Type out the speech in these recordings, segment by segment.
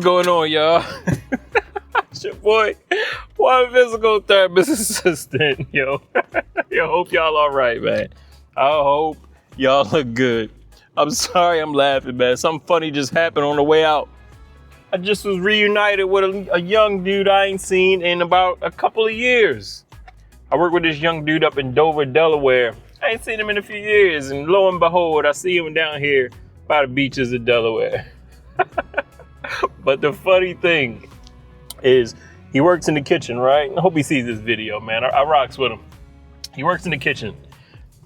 going on, y'all? It's your boy, one physical therapist assistant, yo. Yo, hope y'all all right, man. I hope y'all look good. I'm sorry I'm laughing, man. Something funny just happened on the way out. I just was reunited with a young dude I ain't seen in about a couple of years. I work with this young dude up in Dover, Delaware. I ain't seen him in a few years, and lo and behold, I see him down here by the beaches of Delaware. But the funny thing is, he works in the kitchen, right? I hope he sees this video, man. I rocks with him. He works in the kitchen.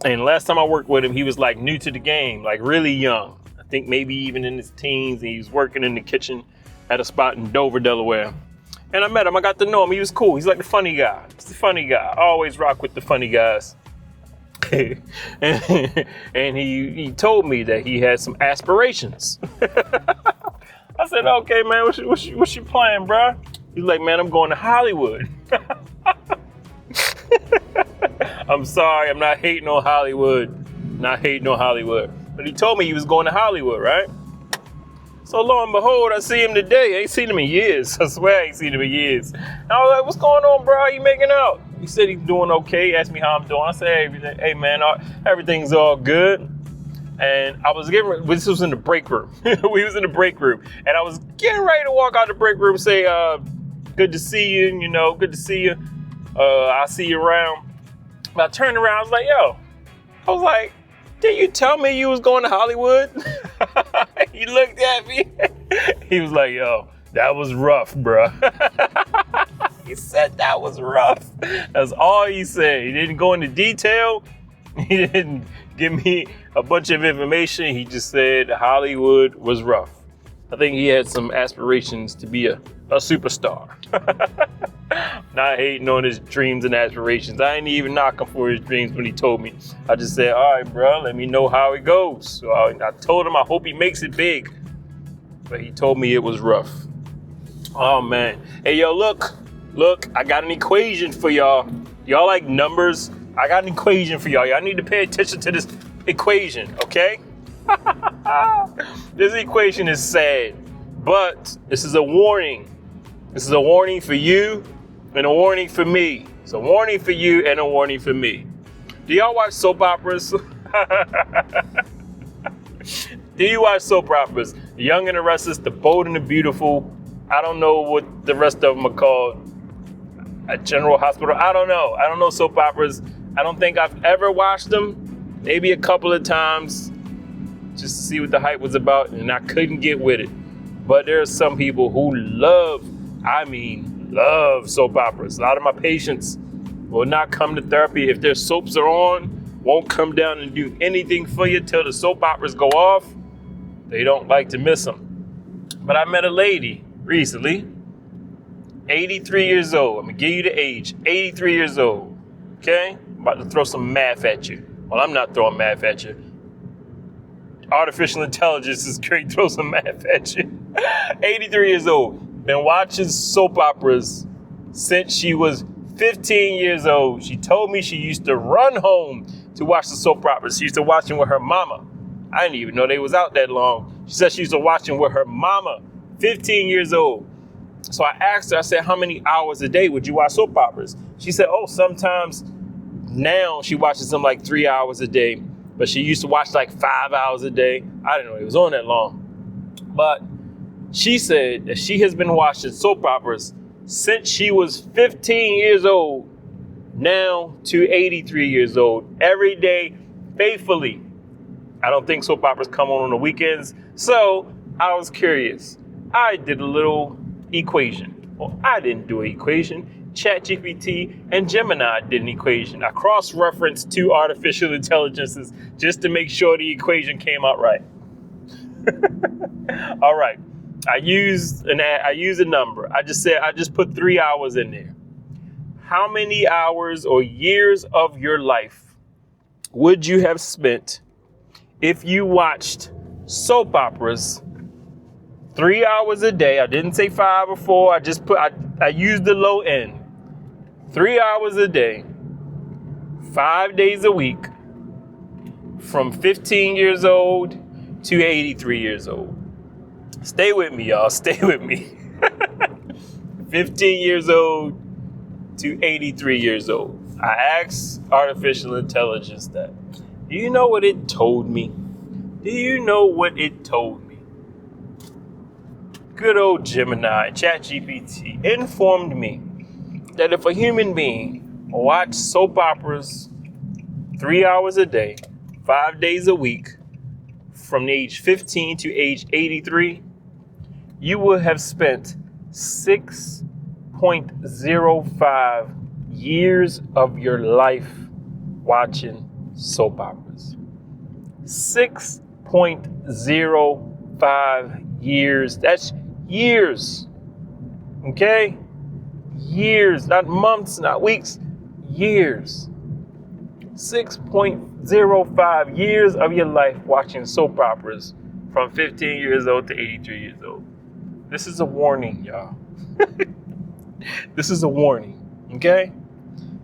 And last time I worked with him, he was like new to the game, like really young. I think maybe even in his teens. He was working in the kitchen at a spot in Dover, Delaware. And I met him. I got to know him. He was cool. He's like the funny guy. He's the funny guy. I always rock with the funny guys. and he told me that he had some aspirations. I said, okay, man, what's your plan, bro? He's like, man, I'm going to Hollywood. I'm sorry, I'm not hating on Hollywood. Not hating on Hollywood. But he told me he was going to Hollywood, right? So lo and behold, I see him today. I ain't seen him in years. I swear I ain't seen him in years. And I was like, what's going on, bro? How you making out? He said he's doing okay. He asked me how I'm doing. I said, hey man, everything's all good. And I was this was in the break room. We was in the break room. And I was getting ready to walk out the break room and say, good to see you, good to see you. I'll see you around. But I turned around, I was like, did you tell me you was going to Hollywood? He looked at me. He was like, yo, that was rough, bro. He said that was rough. That's all he said. He didn't go into detail. He didn't give me a bunch of information. He just said Hollywood was rough. I think he had some aspirations to be a superstar. Not hating on his dreams and aspirations. I ain't even knock him for his dreams when he told me. I just said, all right, bro, let me know how it goes. So I told him I hope he makes it big. But he told me it was rough. Oh, man. Hey, yo, look, I got an equation for y'all. Y'all like numbers? I got an equation for y'all. Y'all need to pay attention to this equation, okay? This equation is sad, but this is a warning. This is a warning for you and a warning for me. It's a warning for you and a warning for me. Do y'all watch soap operas? Do you watch soap operas? The Young and the Restless, The Bold and the Beautiful. I don't know what the rest of them are called. A General Hospital. I don't know. I don't know soap operas. I don't think I've ever watched them. Maybe a couple of times just to see what the hype was about, and I couldn't get with it. But there are some people who love soap operas. A lot of my patients will not come to therapy if their soaps are on, won't come down and do anything for you till the soap operas go off. They don't like to miss them. But I met a lady recently, 83 years old. I'm gonna give you the age, 83 years old, okay? I'm about to throw some math at you. Well, I'm not throwing math at you. Artificial intelligence is great, throw some math at you. 83 years old, been watching soap operas since she was 15 years old. She told me she used to run home to watch the soap operas. She used to watch them with her mama. I didn't even know they was out that long. She said she used to watch them with her mama, 15 years old. So I asked her, I said, how many hours a day would you watch soap operas? She said, sometimes now she watches them like 3 hours a day. But she used to watch like 5 hours a day. I didn't know it was on that long. But she said that she has been watching soap operas since she was 15 years old, now to 83 years old, every day, faithfully. I don't think soap operas come on the weekends. So I was curious. I did a little equation. Well, I didn't do an equation. ChatGPT and Gemini did an equation. I cross-referenced two artificial intelligences just to make sure the equation came out right. All right. I used a number. I just put 3 hours in there. How many hours or years of your life would you have spent if you watched soap operas 3 hours a day? I didn't say 5 or 4. I used the low end. 3 hours a day, 5 days a week, from 15 years old to 83 years old. Stay with me, y'all. Stay with me. 15 years old to 83 years old. I asked artificial intelligence that. Do you know what it told me? Do you know what it told me? Good old Gemini, ChatGPT, informed me that if a human being watched soap operas 3 hours a day, 5 days a week, from age 15 to age 83, you will have spent 6.05 years of your life watching soap operas. 6.05 years. That's years. Okay? Years, not months, not weeks, years. 6.05 years of your life watching soap operas from 15 years old to 83 years old. This is a warning, y'all. This is a warning, okay?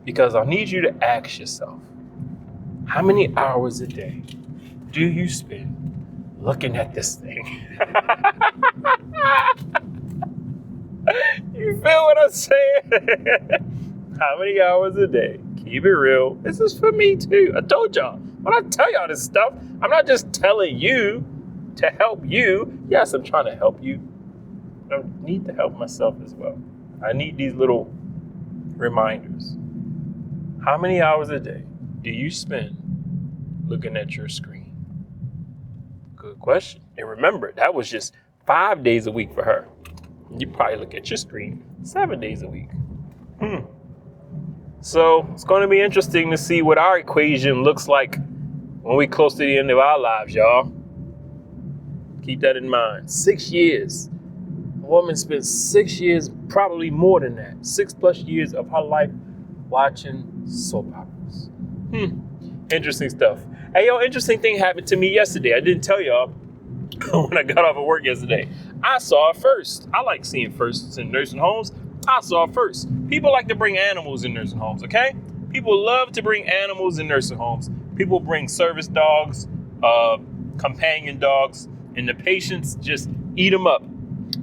Because I need you to ask yourself, how many hours a day do you spend looking at this thing? You feel what I'm saying? How many hours a day? Keep it real. This is for me too. I told y'all. When I tell y'all this stuff, I'm not just telling you to help you. Yes, I'm trying to help you. I need to help myself as well. I need these little reminders. How many hours a day do you spend looking at your screen? Good question. And remember, that was just 5 days a week for her. You probably look at your screen 7 days a week. So it's going to be interesting to see what our equation looks like when we close to the end of our lives, y'all. Keep that in mind. 6 years. A woman spent 6 years, probably more than that, 6+ years of her life watching soap operas. Interesting stuff. Hey, yo, interesting thing happened to me yesterday. I didn't tell y'all when I got off of work yesterday. I saw it first. I like seeing firsts in nursing homes. I saw it first. People like to bring animals in nursing homes, okay? People love to bring animals in nursing homes. People bring service dogs, companion dogs, and the patients just eat them up.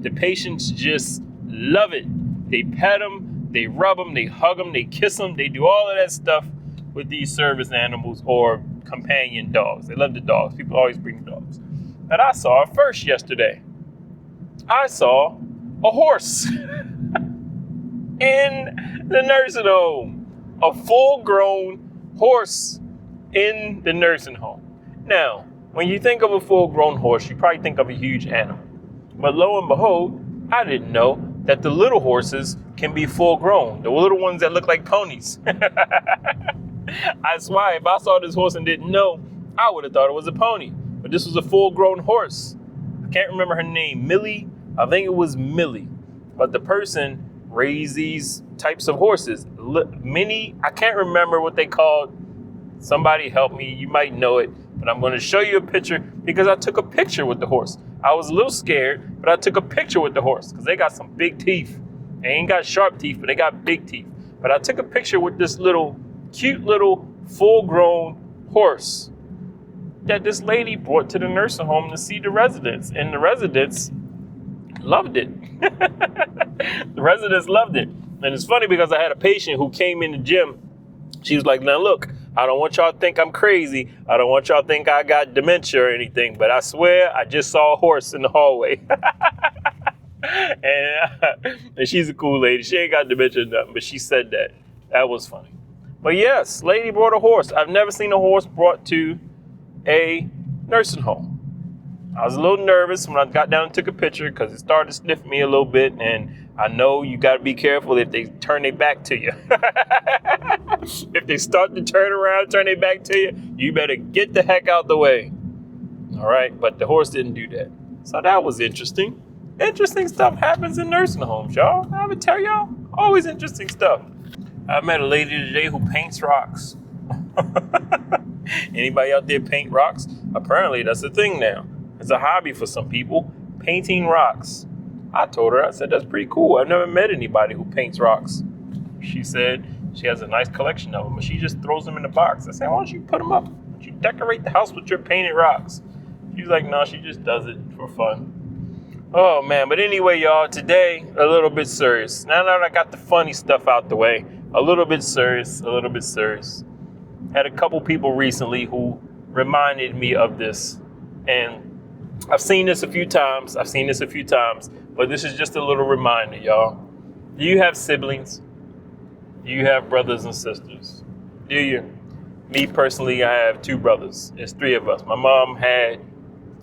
The patients just love it. They pet them, they rub them, they hug them, they kiss them. They do all of that stuff with these service animals or companion dogs. They love the dogs. People always bring dogs. But I saw it first yesterday. I saw a horse in the nursing home. A full-grown horse in the nursing home. Now, when you think of a full-grown horse, you probably think of a huge animal. But lo and behold, I didn't know that the little horses can be full-grown. The little ones that look like ponies. I swear, if I saw this horse and didn't know, I would have thought it was a pony. But this was a full-grown horse. I can't remember her name. Millie? I think it was Millie. But the person raised these types of horses. I can't remember what they called. Somebody help me. You might know it. But I'm going to show you a picture because I took a picture with the horse. I was a little scared, but I took a picture with the horse because they got some big teeth. They ain't got sharp teeth, but they got big teeth. But I took a picture with this cute little full-grown horse that this lady brought to the nursing home to see the residents. And the residents loved it. The residents loved it. And it's funny because I had a patient who came in the gym. She was like, now look, I don't want y'all to think I'm crazy. I don't want y'all to think I got dementia or anything. But I swear I just saw a horse in the hallway. And she's a cool lady. She ain't got dementia or nothing, but she said that. That was funny. But yes, lady brought a horse. I've never seen a horse brought to a nursing home. I was a little nervous when I got down and took a picture because it started to sniff me a little bit. And I know you got to be careful if they turn their back to you. If they start to turn around, turn their back to you, you better get the heck out the way. All right. But the horse didn't do that. So that was interesting. Interesting stuff happens in nursing homes, y'all. I would tell y'all, always interesting stuff. I met a lady today who paints rocks. Anybody out there paint rocks? Apparently that's a thing now. It's a hobby for some people, painting rocks. I told her, I said, that's pretty cool. I've never met anybody who paints rocks. She said she has a nice collection of them, but she just throws them in a box. I said, why don't you put them up? Why don't you decorate the house with your painted rocks? She's like, no, she just does it for fun. Oh man, but anyway, y'all, today a little bit serious. Now that I got the funny stuff out the way, a little bit serious. Had a couple people recently who reminded me of this, and I've seen this a few times, but this is just a little reminder, y'all. Do you have siblings? Do you have brothers and sisters? Do you? Me personally, I have 2 brothers. There's 3 of us. My mom had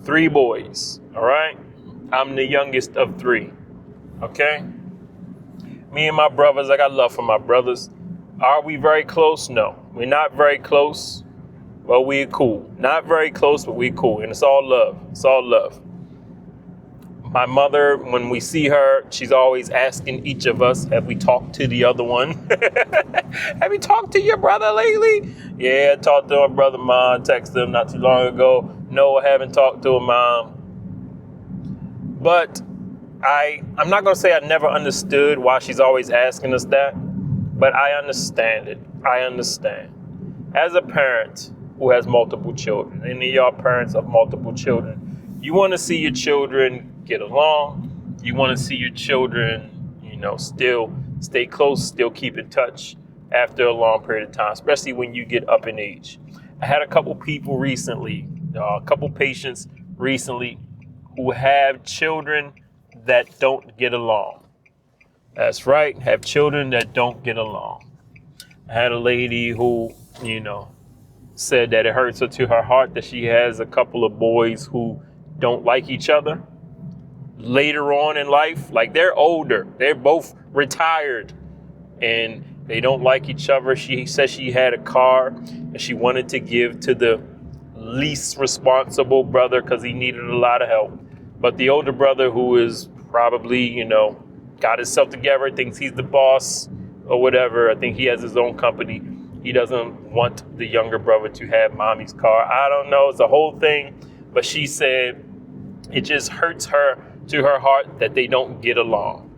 3 boys, all right? I'm the youngest of 3, okay? Me and my brothers, I got love for my brothers. Are we very close? No. We're not very close, but we're cool. Not very close, but we're cool. And it's all love. It's all love. My mother, when we see her, she's always asking each of us, have we talked to the other one? Have you talked to your brother lately? Yeah, I talked to my brother, Mom. Texted him not too long ago. No, I haven't talked to him, Mom. But I'm not going to say I never understood why she's always asking us that, but I understand it. I understand. As a parent who has multiple children, any of y'all parents of multiple children, you want to see your children get along. You want to see your children, still stay close, still keep in touch after a long period of time, especially when you get up in age. I had a couple people recently, a couple patients recently who have children that don't get along. That's right, have children that don't get along. I had a lady who, said that it hurts her to her heart that she has a couple of boys who don't like each other. Later on in life, like they're older, they're both retired, and they don't like each other. She said she had a car and she wanted to give to the least responsible brother because he needed a lot of help. But the older brother, who is probably, got himself together, thinks he's the boss or whatever. I think he has his own company. He doesn't want the younger brother to have mommy's car. I don't know. It's a whole thing. But she said it just hurts her to her heart that they don't get along.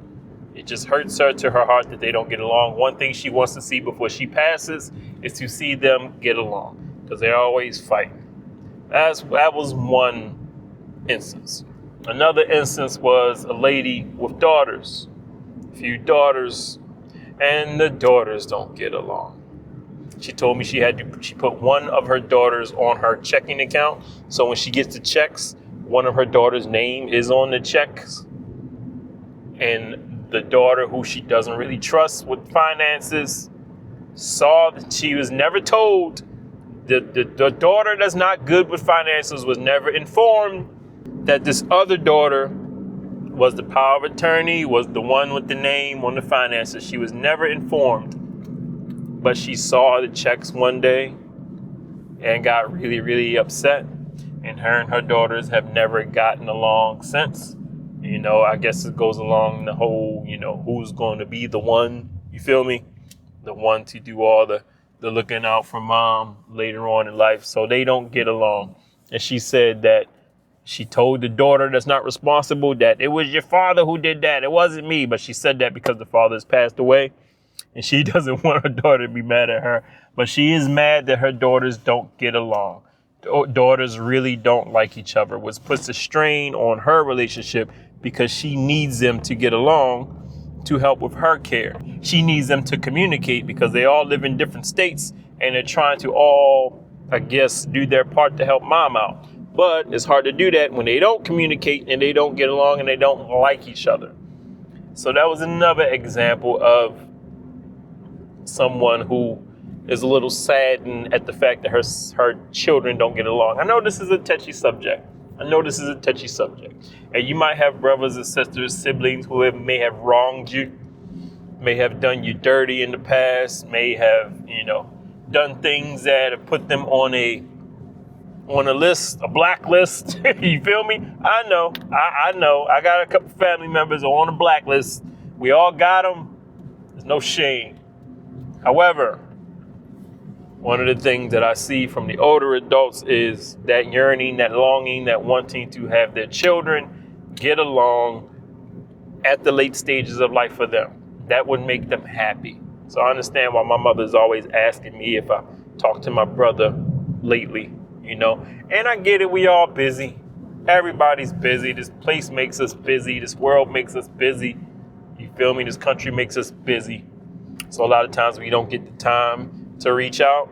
It just hurts her to her heart that they don't get along. One thing she wants to see before she passes is to see them get along because they're always fighting. That was one instance. Another instance was a lady with daughters, a few daughters, and the daughters don't get along. She told me she put one of her daughters on her checking account. So when she gets the checks, one of her daughter's name is on the checks. And the daughter, who she doesn't really trust with finances, saw that she was never told. The daughter that's not good with finances was never informed that this other daughter was the power of attorney, was the one with the name on the finances. She was never informed. But she saw the checks one day and got really, really upset. And her daughters have never gotten along since. I guess it goes along the whole, who's going to be the one, you feel me? The one to do all the looking out for mom later on in life. So they don't get along. And she said that she told the daughter that's not responsible that it was your father who did that. It wasn't me. But she said that because the father has passed away. And she doesn't want her daughter to be mad at her. But she is mad that her daughters don't get along. Daughters really don't like each other, which puts a strain on her relationship because she needs them to get along to help with her care. She needs them to communicate because they all live in different states and they're trying to all, I guess, do their part to help mom out. But it's hard to do that when they don't communicate and they don't get along and they don't like each other. So that was another example of someone who is a little saddened at the fact that her children don't get along. I know this is a touchy subject. And you might have brothers and sisters, siblings who may have wronged you, may have done you dirty in the past, may have, done things that have put them on a list, a blacklist. You feel me? I know. I got a couple family members on a blacklist. We all got them. There's no shame. However, one of the things that I see from the older adults is that yearning, that longing, that wanting to have their children get along at the late stages of life for them. That would make them happy. So I understand why my mother is always asking me if I talk to my brother lately, And I get it, we all busy. Everybody's busy. This place makes us busy. This world makes us busy. You feel me? This country makes us busy. So a lot of times we don't get the time to reach out.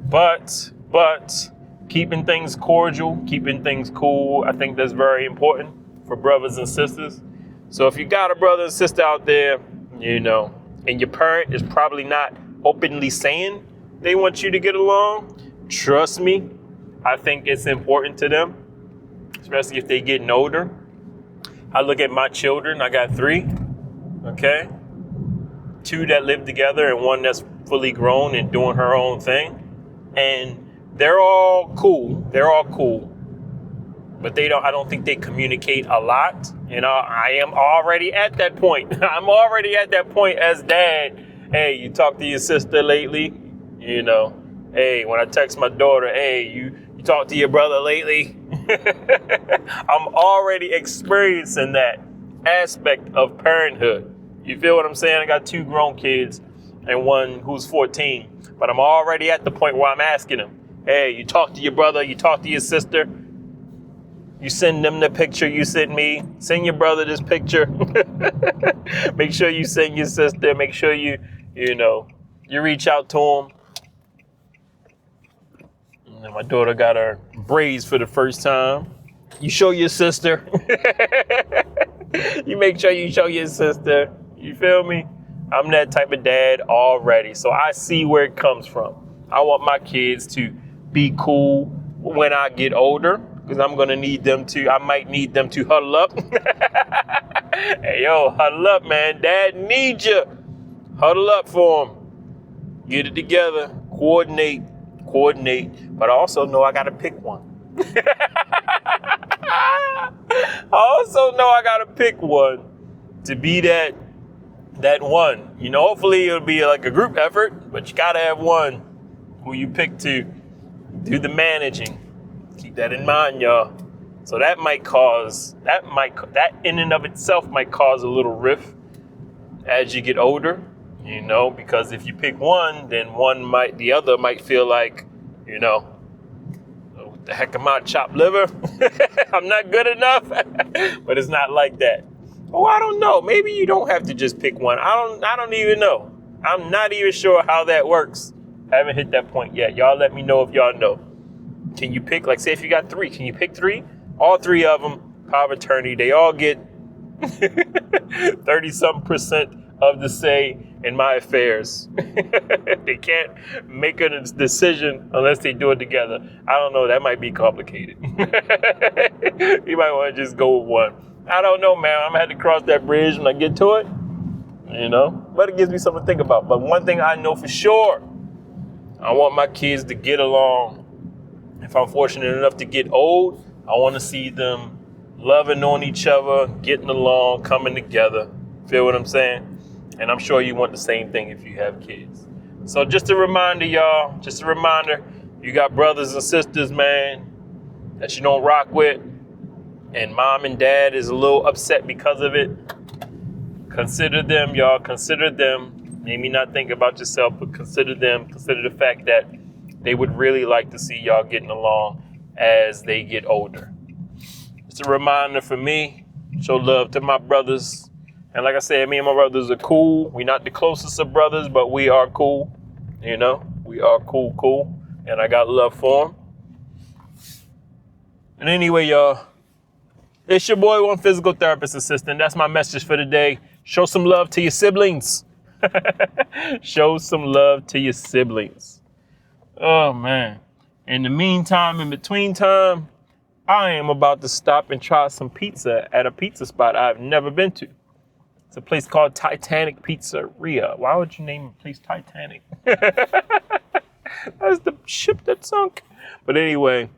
But keeping things cordial, keeping things cool, I think that's very important for brothers and sisters. So if you got a brother and sister out there, and your parent is probably not openly saying they want you to get along, trust me, I think it's important to them, especially if they're getting older. I look at my children, I got 3, okay? 2 that live together and 1 that's fully grown and doing her own thing. And they're all cool. But I don't think they communicate a lot. I am already at that point. I'm already at that point as dad. Hey, you talked to your sister lately? Hey, when I text my daughter, hey, you talked to your brother lately? I'm already experiencing that aspect of parenthood. You feel what I'm saying? I got 2 grown kids and 1 who's 14. But I'm already at the point where I'm asking them, hey, you talk to your brother, you talk to your sister, you send them the picture you sent me, send your brother this picture. Make sure you send your sister, make sure you reach out to them. And my daughter got her braids for the first time. You show your sister. You make sure you show your sister. You feel me? I'm that type of dad already. So I see where it comes from. I want my kids to be cool when I get older, because I might need them to huddle up. Hey, yo, huddle up, man. Dad needs you. Huddle up for him. Get it together. Coordinate. But I also know I got to pick one. To be that one. Hopefully it'll be like a group effort, but you got to have one who you pick to do the managing. Keep that in mind, y'all. So that in and of itself might cause a little rift as you get older, because if you pick one, then the other might feel like, what the heck am I, chopped liver? I'm not good enough. But it's not like that. Oh, I don't know. Maybe you don't have to just pick one. I don't even know. I'm not even sure how that works. I haven't hit that point yet. Y'all let me know if y'all know. Can you pick, say if you got 3, can you pick 3? All 3 of them, power of attorney, they all get 30-something% of the say in my affairs. They can't make a decision unless they do it together. I don't know. That might be complicated. You might want to just go with one. I don't know, man. I'm going to have to cross that bridge when I get to it. But it gives me something to think about. But one thing I know for sure, I want my kids to get along. If I'm fortunate enough to get old, I want to see them loving on each other, getting along, coming together. Feel what I'm saying? And I'm sure you want the same thing if you have kids. So just a reminder, y'all. You got brothers and sisters, man, that you don't rock with, and mom and dad is a little upset because of it. Consider them, y'all. Consider them. Maybe not think about yourself, but consider them. Consider the fact that they would really like to see y'all getting along as they get older. It's a reminder for me. Show love to my brothers. And like I said, me and my brothers are cool. We're not the closest of brothers, but we are cool. We are cool. And I got love for them. And anyway, y'all, it's your boy, One Physical Therapist Assistant. That's my message for today. Show some love to your siblings. Show some love to your siblings. Oh, man. In the meantime, in between time, I am about to stop and try some pizza at a pizza spot I've never been to. It's a place called Titanic Pizzeria. Why would you name a place Titanic? That's the ship that sunk. But anyway,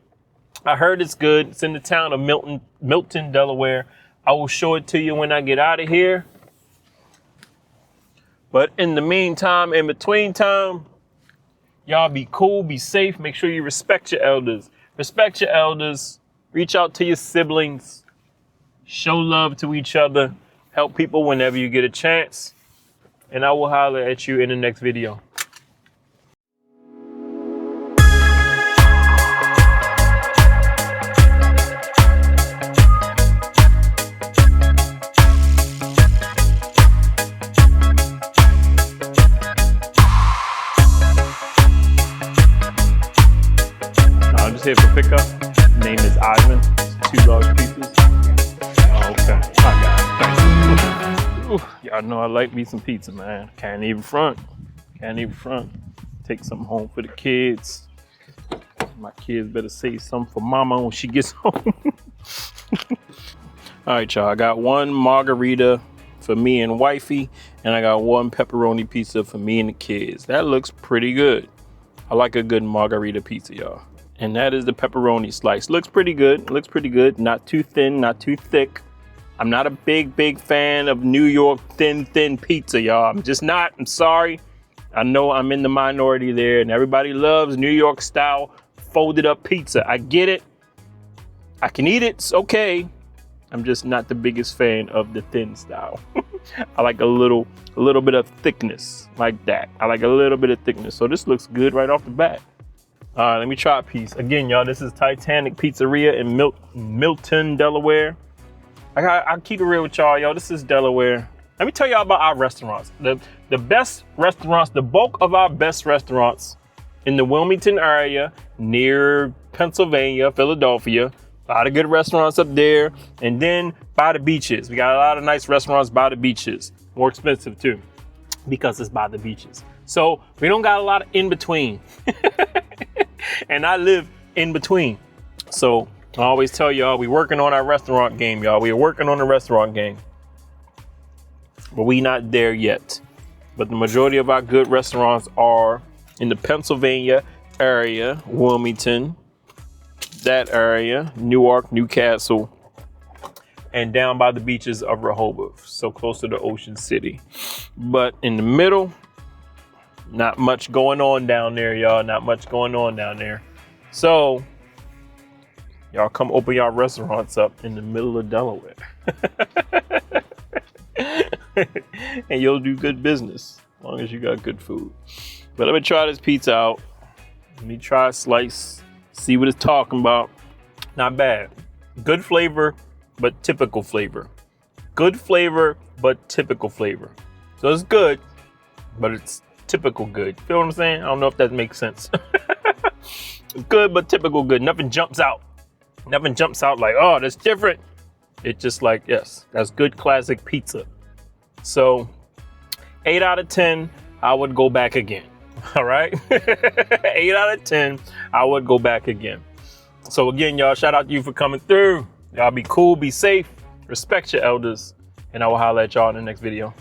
I heard it's good. It's in the town of Milton, Delaware. I will show it to you when I get out of here. But in the meantime, in between time, y'all be cool, be safe. Make sure you respect your elders. Respect your elders. Reach out to your siblings. Show love to each other. Help people whenever you get a chance. And I will holler at you in the next video. is here for pickup. Name is Ivan. 2 large pieces. Okay, I got it. Thank you. Ooh, y'all know I like me some pizza, man. Can't even front. Take something home for the kids. My kids better say something for mama when she gets home. All right, y'all. I got 1 margarita for me and wifey, and I got 1 pepperoni pizza for me and the kids. That looks pretty good. I like a good margarita pizza, y'all. And that is the pepperoni slice. Looks pretty good. Not too thin, not too thick. I'm not a big fan of New York thin pizza, y'all. I'm just not. I'm sorry. I know I'm in the minority there, and everybody loves New York style folded up pizza. I get it. I can eat it. It's okay. I'm just not the biggest fan of the thin style. I like a little bit of thickness like that. I like a little bit of thickness. So this looks good right off the bat. All right, let me try a piece. Again, y'all, this is Titanic Pizzeria in Milton, Delaware. I keep it real with y'all. This is Delaware. Let me tell y'all about our restaurants. The best restaurants, the bulk of our best restaurants in the Wilmington area, near Pennsylvania, Philadelphia. A lot of good restaurants up there. And then by the beaches. We got a lot of nice restaurants by the beaches. More expensive too, because it's by the beaches. So we don't got a lot of in between. And I live in between. So I always tell y'all, we working on our restaurant game, y'all. We are working on the restaurant game. But we not there yet. But the majority of our good restaurants are in the Pennsylvania area, Wilmington, that area, Newark, Newcastle, and down by the beaches of Rehoboth, so closer to Ocean City. But in the middle, not much going on down there, y'all. Not much going on down there. So y'all come open y'all restaurants up in the middle of Delaware. And you'll do good business as long as you got good food. But let me try this pizza out. Let me try a slice. See what it's talking about. Not bad. Good flavor, but typical flavor. Good flavor, but typical flavor. So it's good, but it's typical good. Feel what I'm saying? I don't know if that makes sense. Good, but typical good. Nothing jumps out. Nothing jumps out like, oh, that's different. It's just like, yes, that's good classic pizza. So 8 out of 10, I would go back again. All right. 8 out of 10, I would go back again. So again, y'all, shout out to you for coming through. Y'all be cool, be safe, respect your elders, and I will holler at y'all in the next video.